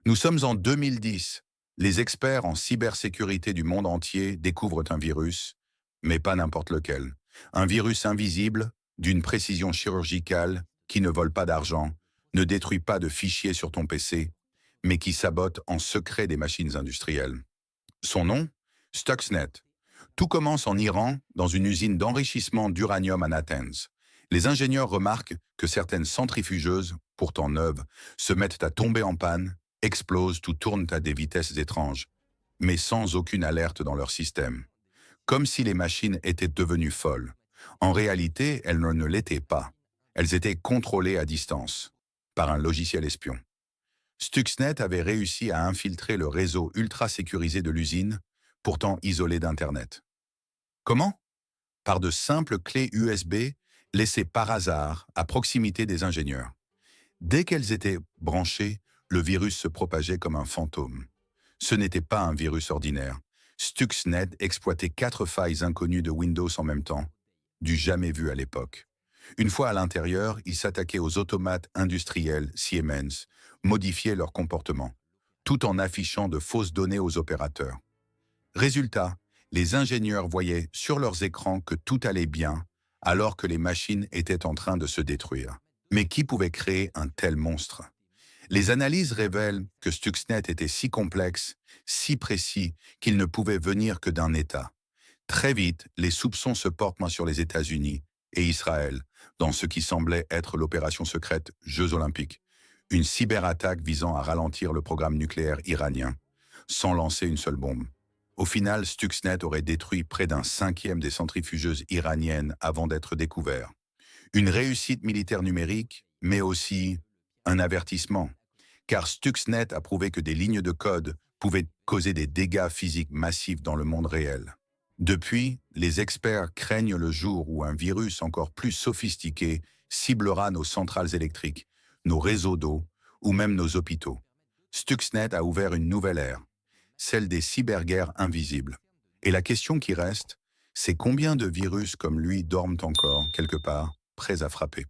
Nous sommes en 2010. Les experts en cybersécurité du monde entier découvrent un virus, mais pas n'importe lequel. Un virus invisible, d'une précision chirurgicale, qui ne vole pas d'argent, ne détruit pas de fichiers sur ton PC, mais qui sabote en secret des machines industrielles. Son nom? Stuxnet. Tout commence en Iran, dans une usine d'enrichissement d'uranium à Natanz. Les ingénieurs remarquent que certaines centrifugeuses, pourtant neuves, se mettent à tomber en panne, explosent ou tournent à des vitesses étranges, mais sans aucune alerte dans leur système. Comme si les machines étaient devenues folles. En réalité, elles ne l'étaient pas. Elles étaient contrôlées à distance, par un logiciel espion. Stuxnet avait réussi à infiltrer le réseau ultra sécurisé de l'usine, pourtant isolé d'Internet. Comment? Par de simples clés USB laissées par hasard à proximité des ingénieurs. Dès qu'elles étaient branchées, le virus se propageait comme un fantôme. Ce n'était pas un virus ordinaire. Stuxnet exploitait 4 failles inconnues de Windows en même temps, du jamais vu à l'époque. Une fois à l'intérieur, il s'attaquait aux automates industriels Siemens, modifiait leur comportement, tout en affichant de fausses données aux opérateurs. Résultat, les ingénieurs voyaient sur leurs écrans que tout allait bien, alors que les machines étaient en train de se détruire. Mais qui pouvait créer un tel monstre? Les analyses révèlent que Stuxnet était si complexe, si précis, qu'il ne pouvait venir que d'un État. Très vite, les soupçons se portent sur les États-Unis et Israël, dans ce qui semblait être l'opération secrète Jeux Olympiques, une cyberattaque visant à ralentir le programme nucléaire iranien, sans lancer une seule bombe. Au final, Stuxnet aurait détruit près d'un cinquième des centrifugeuses iraniennes avant d'être découvert. Une réussite militaire numérique, mais aussi un avertissement, car Stuxnet a prouvé que des lignes de code pouvaient causer des dégâts physiques massifs dans le monde réel. Depuis, les experts craignent le jour où un virus encore plus sophistiqué ciblera nos centrales électriques, nos réseaux d'eau ou même nos hôpitaux. Stuxnet a ouvert une nouvelle ère, celle des cyberguerres invisibles. Et la question qui reste, c'est combien de virus comme lui dorment encore, quelque part, prêts à frapper.